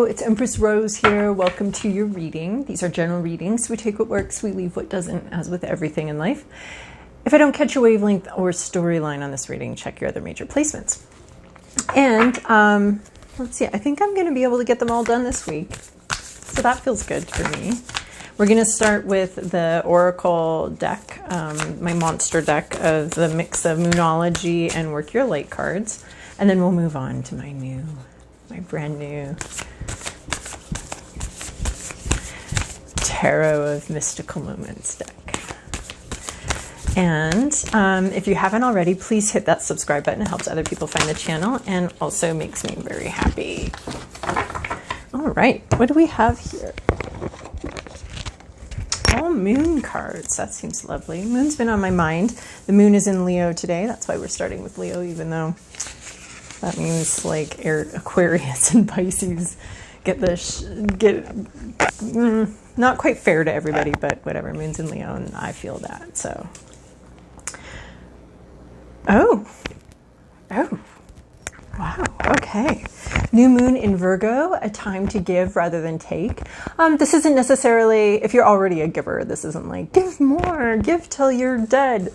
It's Empress Rose here. Welcome to your reading. These are general readings. We take what works, we leave what doesn't, as with everything in life. If I don't catch your wavelength or storyline on this reading, check your other major placements. And let's see, I think I'm going to be able to get them all done this week. So that feels good for me. We're going to start with the Oracle deck, my monster deck of the mix of Moonology and Work Your Light cards. And then we'll move on to my brand new Tarot of Mystical Moments deck. And if you haven't already, please hit that subscribe button. It helps other people find the channel and also makes me very happy. All right, what do we have here? All moon cards. That seems lovely. Moon's been on my mind. The moon is in Leo today. That's why we're starting with Leo, even though that means like Aquarius and Pisces get not quite fair to everybody, but whatever. Moon's in Leo, and I feel that. So, oh, wow. Okay, new moon in Virgo. A time to give rather than take. This isn't necessarily, if you're already a giver, this isn't like give more, give till you're dead.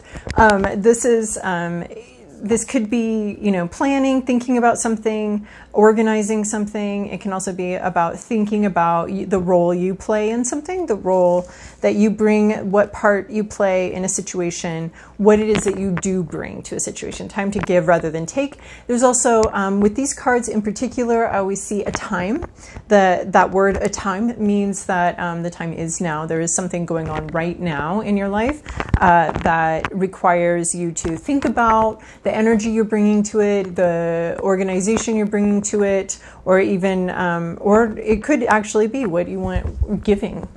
This could be, planning, thinking about something, organizing something. It can also be about thinking about the role you play in something, the role that you bring, what part you play in a situation, what it is that you do bring to a situation. Time to give rather than take. There's also, with these cards in particular, I always see a time. That word a time means that the time is now. There is something going on right now in your life that requires you to think about the energy you're bringing to it, the organization you're bringing to it, or even, or it could actually be what you want giving,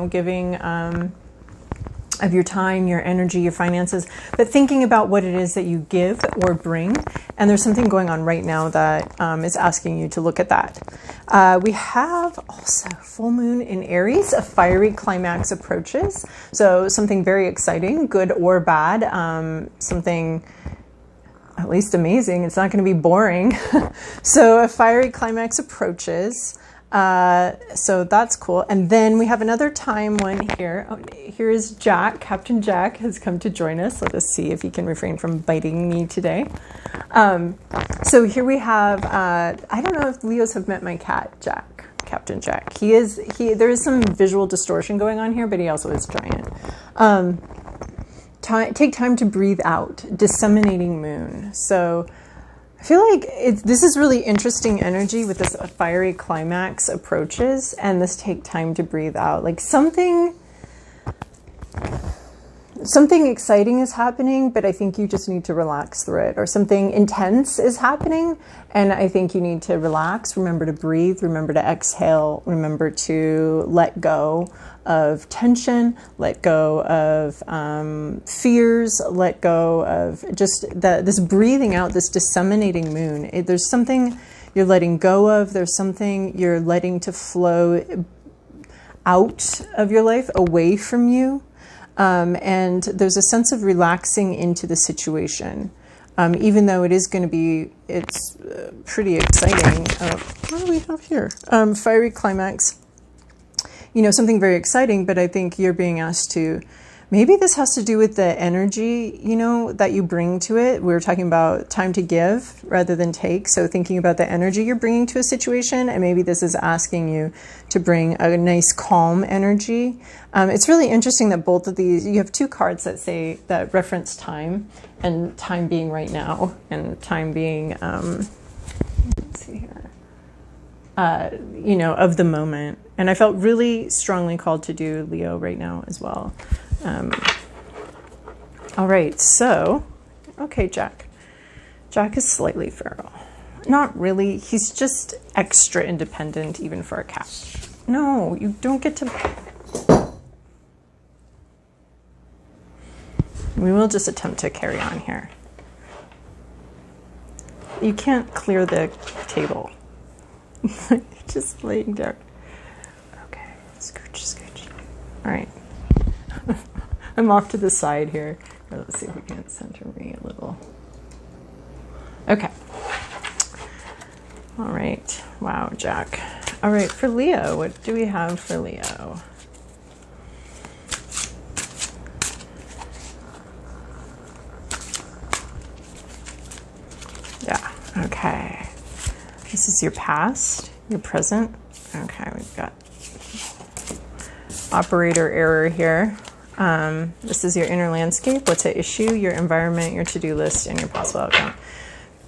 giving of your time, your energy, your finances, but thinking about what it is that you give or bring. And there's something going on right now that is asking you to look at that. We have also full moon in Aries, a fiery climax approaches. So something very exciting, good or bad, something at least amazing. It's not going to be boring. So a fiery climax approaches. So that's cool. And then we have another time one here. Oh, here is Jack. Captain Jack has come to join us. Let us see if he can refrain from biting me today. So here we have, I don't know if Leos have met my cat, Jack. Captain Jack. There is some visual distortion going on here, but he also is giant. Take time to breathe out. Disseminating moon. So I feel like this is really interesting energy with this fiery climax approaches and this take time to breathe out. Like something exciting is happening, but I think you just need to relax through it. Or something intense is happening, and I think you need to relax. Remember to breathe. Remember to exhale. Remember to let go of tension. Let go of fears. Let go of just this breathing out, this disseminating moon. There's something you're letting go of. There's something you're letting to flow out of your life, away from you. And there's a sense of relaxing into the situation, even though it is going to be, it's pretty exciting. What do we have here? Fiery climax, something very exciting, but I think you're being asked to, maybe this has to do with the energy, that you bring to it. We were talking about time to give rather than take. So thinking about the energy you're bringing to a situation, and maybe this is asking you to bring a nice calm energy. It's really interesting that both of these, you have two cards that reference time, and time being right now, and time being, let's see here, of the moment. And I felt really strongly called to do Leo right now as well. All right, so, okay, Jack. Jack is slightly feral. Not really. He's just extra independent, even for a cat. No, you don't get to... We will just attempt to carry on here. You can't clear the table. Just laying down. Okay, scooch. All right. I'm off to the side here. Let's see if we can center me a little. Okay. All right. Wow, Jack. All right, for Leo, what do we have for Leo? Yeah, okay. This is your past, your present. Okay, we've got operator error here. This is your inner landscape, what's at issue, your environment, your to-do list, and your possible outcome.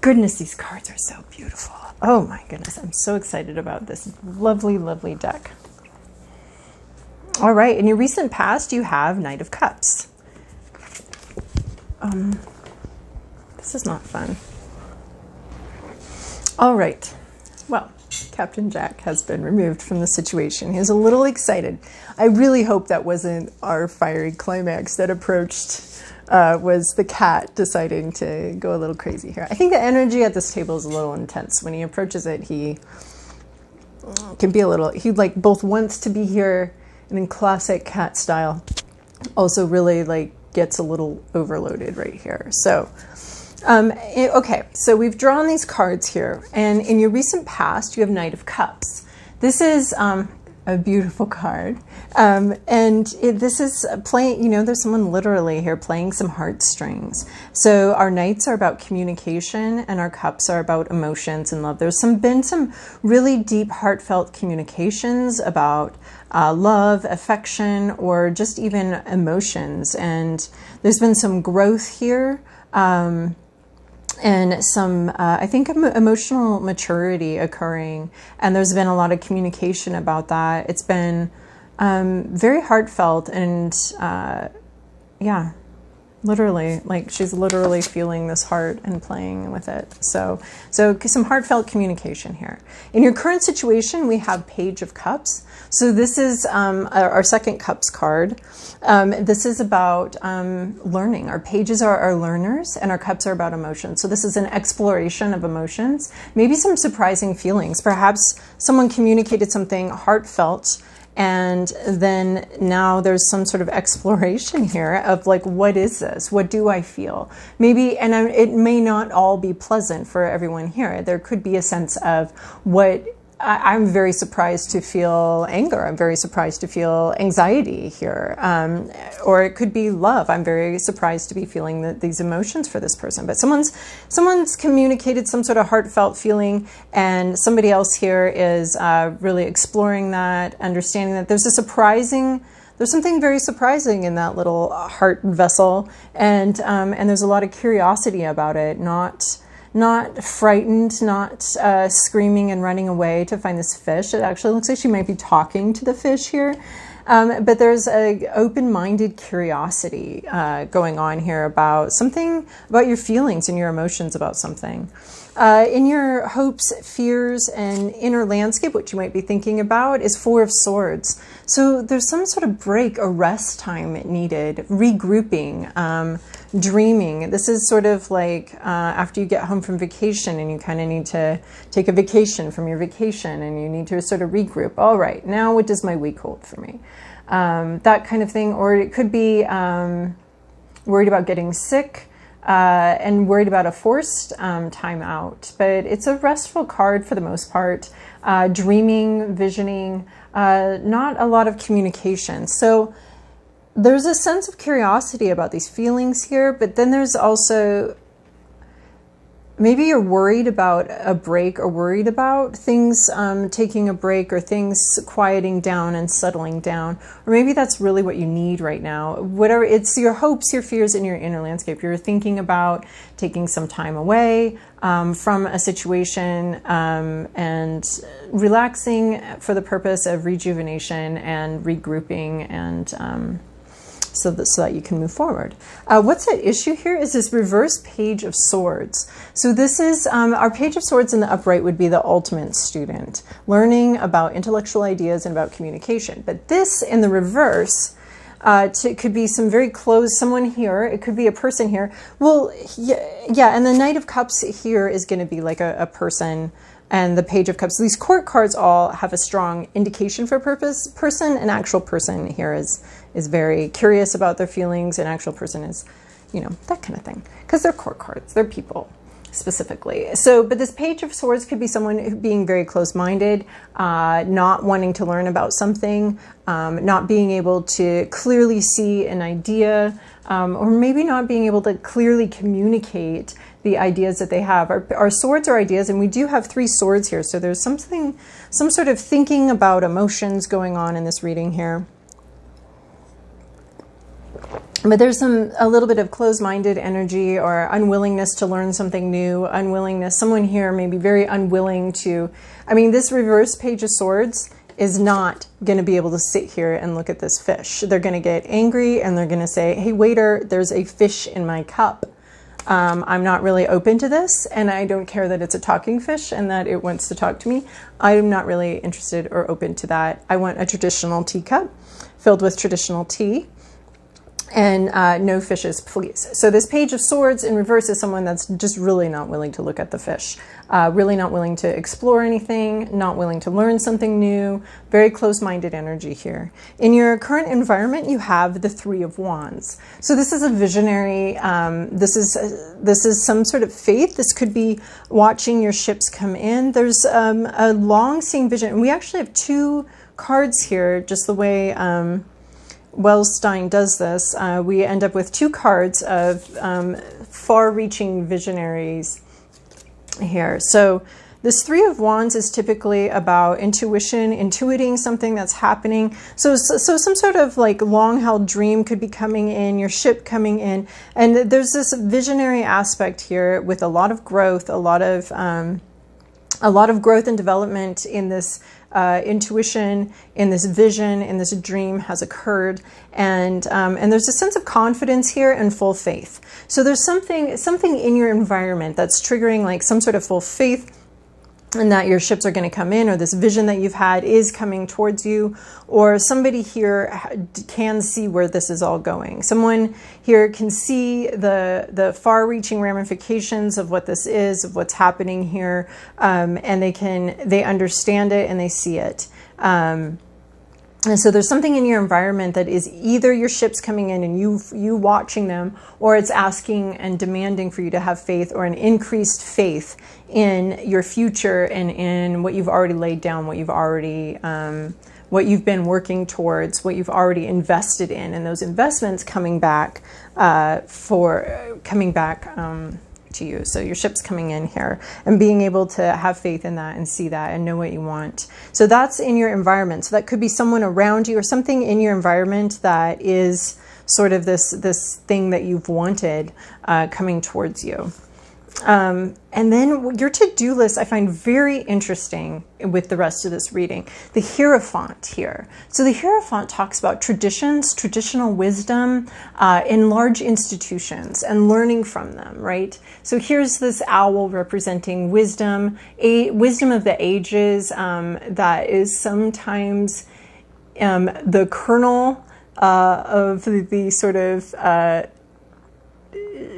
Goodness, these cards are so beautiful. Oh my goodness, I'm so excited about this lovely, lovely deck. All right, in your recent past, you have Knight of Cups. This is not fun. All right, well, Captain Jack has been removed from the situation. He's a little excited. I really hope that wasn't our fiery climax that approached, was the cat deciding to go a little crazy here. I think the energy at this table is a little intense. When he approaches it, he can be a little, he like both wants to be here and in classic cat style, also really like gets a little overloaded right here. So, okay, so we've drawn these cards here, and in your recent past, you have Knight of Cups. This is a beautiful card, this is playing, you know, there's someone literally here playing some heartstrings. So our Knights are about communication, and our Cups are about emotions and love. There's been some really deep, heartfelt communications about love, affection, or just even emotions, and there's been some growth here. And some, I think, emotional maturity occurring. And there's been a lot of communication about that. It's been very heartfelt and, yeah, literally, like she's literally feeling this heart and playing with it. So some heartfelt communication here. In your current situation, we have Page of Cups. So this is our second Cups card. This is about learning. Our pages are our learners, and our Cups are about emotions. So this is an exploration of emotions, maybe some surprising feelings. Perhaps someone communicated something heartfelt, and then now there's some sort of exploration here of like, what is this? What do I feel? Maybe, and it may not all be pleasant for everyone here. There could be a sense of what, I'm very surprised to feel anger. I'm very surprised to feel anxiety here. Or it could be love. I'm very surprised to be feeling these emotions for this person. But someone's communicated some sort of heartfelt feeling, and somebody else here is really exploring that, understanding that there's something very surprising in that little heart vessel, and there's a lot of curiosity about it, not frightened, not screaming and running away to find this fish. It actually looks like she might be talking to the fish here. But there's an open-minded curiosity going on here about something, about your feelings and your emotions about something. In your hopes, fears, and inner landscape, what you might be thinking about is Four of Swords. So there's some sort of break, a rest time needed, regrouping, dreaming. This is sort of like after you get home from vacation and you kind of need to take a vacation from your vacation and you need to sort of regroup. All right, now what does my week hold for me? That kind of thing. Or it could be worried about getting sick, and worried about a forced time out. But it's a restful card for the most part. Dreaming, visioning, not a lot of communication. So there's a sense of curiosity about these feelings here, but then there's also, maybe you're worried about a break, or worried about things taking a break, or things quieting down and settling down. Or maybe that's really what you need right now. Whatever, it's your hopes, your fears, and your inner landscape. You're thinking about taking some time away from a situation and relaxing for the purpose of rejuvenation and regrouping, and so that you can move forward. What's at issue here is this reverse Page of Swords. So this is, our Page of Swords in the upright would be the ultimate student, learning about intellectual ideas and about communication. But this in the reverse could be some very close, someone here, it could be a person here. Well, yeah, and the Knight of Cups here is going to be like a person, and the Page of Cups. These court cards all have a strong indication for person. An actual person here is very curious about their feelings. An actual person is, you know, that kind of thing. Because they're court cards. They're people. specifically. So, but this Page of Swords could be someone being very close-minded, not wanting to learn about something, not being able to clearly see an idea, or maybe not being able to clearly communicate the ideas that they have. Our swords are ideas, and we do have 3 swords here, so there's some sort of thinking about emotions going on in this reading here. But there's a little bit of closed-minded energy or unwillingness to learn something new, someone here may be very unwilling to, I mean, this reverse Page of Swords is not going to be able to sit here and look at this fish. They're going to get angry and they're going to say, hey, waiter, there's a fish in my cup. I'm not really open to this, and I don't care that it's a talking fish and that it wants to talk to me. I'm not really interested or open to that. I want a traditional teacup filled with traditional tea. And no fishes, please. So this Page of Swords in reverse is someone that's just really not willing to look at the fish, really not willing to explore anything, not willing to learn something new, very close-minded energy here. In your current environment, you have the 3 of Wands. So this is a visionary, this is some sort of faith. This could be watching your ships come in. There's a long-seeing vision. And we actually have 2 cards here, just the way Welz-Stein does this. We end up with 2 cards of far-reaching visionaries here. So this 3 of Wands is typically about intuition, intuiting something that's happening. So some sort of like long-held dream could be coming in, your ship coming in, and there's this visionary aspect here with a lot of growth, a lot of growth and development in this intuition, in this vision, in this dream has occurred, and there's a sense of confidence here and full faith. So there's something in your environment that's triggering like some sort of full faith, and that your ships are going to come in, or this vision that you've had is coming towards you, or somebody here can see where this is all going. Someone here can see the far-reaching ramifications of what this is, of what's happening here, and they understand it and they see it. And so there's something in your environment that is either your ships coming in and you watching them, or it's asking and demanding for you to have faith, or an increased faith in your future and in what you've already laid down, what you've been working towards, what you've already invested in, and those investments coming back to you. So your ship's coming in here and being able to have faith in that and see that and know what you want. So that's in your environment. So that could be someone around you or something in your environment that is sort of this thing that you've wanted coming towards you. And then your to-do list I find very interesting with the rest of this reading. The Hierophant here. So the Hierophant talks about traditions, traditional wisdom in large institutions and learning from them, right? So here's this owl representing wisdom, wisdom of the ages that is sometimes the kernel of the sort of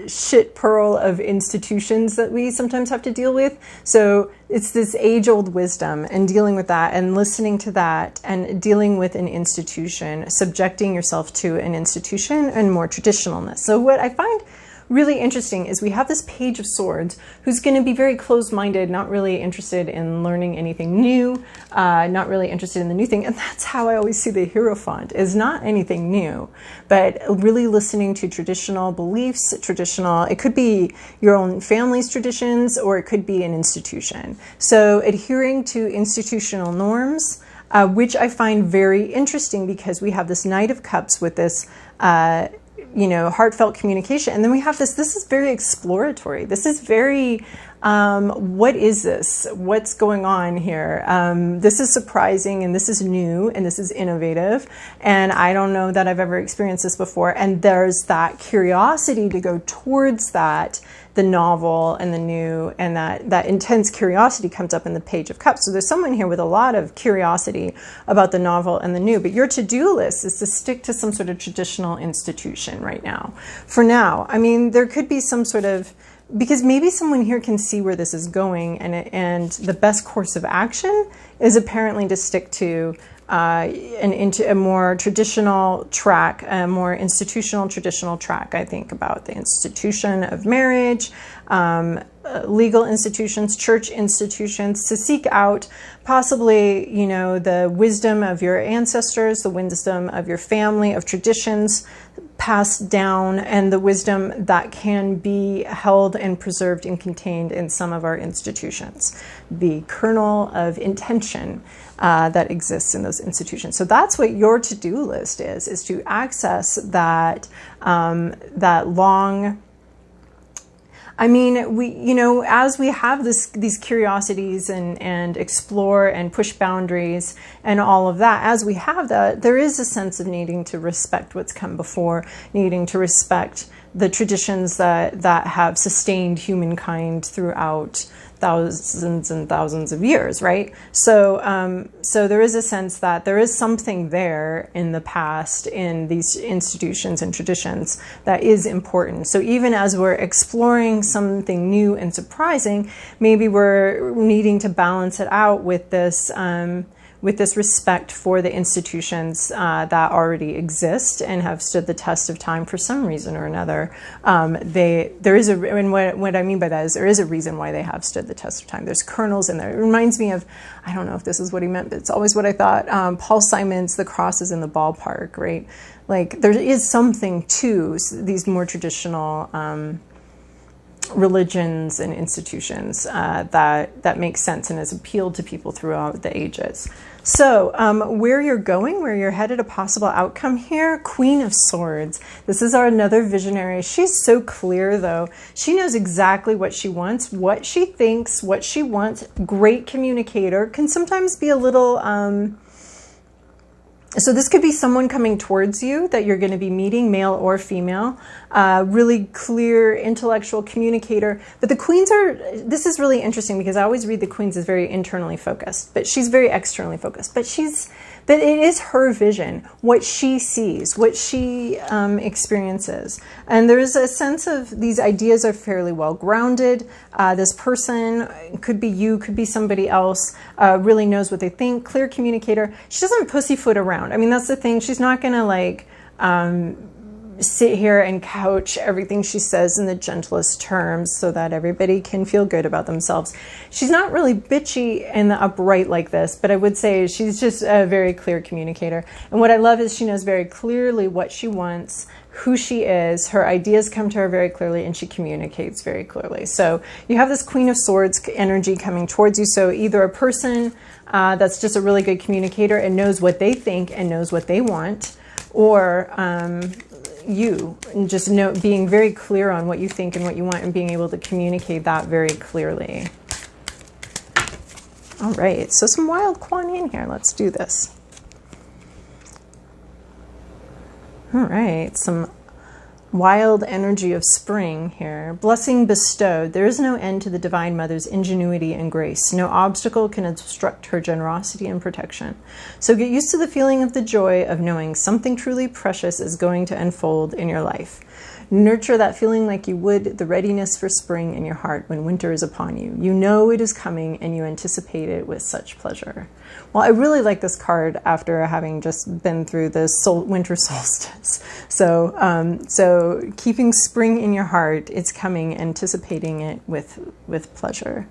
shit pearl of institutions that we sometimes have to deal with. So it's this age-old wisdom and dealing with that and listening to that and dealing with an institution, subjecting yourself to an institution and more traditionalness. So what I find really interesting is we have this Page of Swords who's going to be very closed-minded, not really interested in learning anything new, not really interested in the new thing. And that's how I always see the Hierophant, is not anything new, but really listening to traditional beliefs, it could be your own family's traditions, or it could be an institution. So adhering to institutional norms, which I find very interesting because we have this Knight of Cups with this heartfelt communication. And then we have this is very exploratory. This is very, what is this? What's going on here? This is surprising, and this is new, and this is innovative. And I don't know that I've ever experienced this before. And there's that curiosity to go towards that, the novel and the new, and that intense curiosity comes up in the Page of Cups. So there's someone here with a lot of curiosity about the novel and the new, but your to-do list is to stick to some sort of traditional institution right now. For now, I mean, there could be some sort of, because maybe someone here can see where this is going, and the best course of action is apparently to stick to into a more traditional track, a more institutional, traditional track. I think about the institution of marriage, legal institutions, church institutions, to seek out possibly, you know, the wisdom of your ancestors, the wisdom of your family, of traditions passed down, and the wisdom that can be held and preserved and contained in some of our institutions, the kernel of intention that exists in those institutions. So that's what your to-do list is to access that, that long, I mean, we, you know, as we have these curiosities and explore and push boundaries and all of that, as we have that, there is a sense of needing to respect what's come before, needing to respect the traditions that have sustained humankind throughout thousands and thousands of years, right? So, so there is a sense that there is something there in the past in these institutions and traditions that is important. So even as we're exploring something new and surprising, maybe we're needing to balance it out with this respect for the institutions that already exist and have stood the test of time for some reason or another. There is and what I mean by that is there is a reason why they have stood the test of time. There's kernels in there. It reminds me of, I don't know if this is what he meant, but it's always what I thought, Paul Simon's The Cross is in the Ballpark, right? Like there is something to these more traditional religions and institutions that makes sense and has appealed to people throughout the ages. So where you're going, where you're headed, a possible outcome here, Queen of Swords. This is another visionary. She's so clear, though. She knows exactly what she wants, what she thinks, what she wants. Great communicator. Can sometimes be a little... So this could be someone coming towards you that you're going to be meeting, male or female, really clear intellectual communicator. But the queens this is really interesting because I always read the queens as very internally focused, but she's very externally focused. But it is her vision, what she sees, what she experiences. And there is a sense of these ideas are fairly well grounded. This person, could be you, could be somebody else, really knows what they think, clear communicator. She doesn't pussyfoot around. I mean, that's the thing. She's not going to like sit here and couch everything she says in the gentlest terms so that everybody can feel good about themselves. She's not really bitchy and upright like this, but I would say she's just a very clear communicator. And what I love is she knows very clearly what she wants, who she is, her ideas come to her very clearly, and she communicates very clearly. So you have this Queen of Swords energy coming towards you. So either a person that's just a really good communicator and knows what they think and knows what they want, or you, and just being very clear on what you think and what you want and being able to communicate that very clearly. All right, so some wild Kuan Yin here. Let's do this. All right, some wild energy of spring here. Blessing bestowed. There is no end to the Divine Mother's ingenuity and grace. No obstacle can obstruct her generosity and protection. So get used to the feeling of the joy of knowing something truly precious is going to unfold in your life. Nurture that feeling like you would the readiness for spring in your heart when winter is upon you. You know it is coming and you anticipate it with such pleasure. Well, I really like this card after having just been through the winter solstice. So keeping spring in your heart, it's coming, anticipating it with pleasure.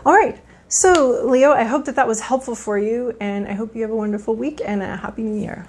All right. So Leo, I hope that was helpful for you, and I hope you have a wonderful week and a happy new year.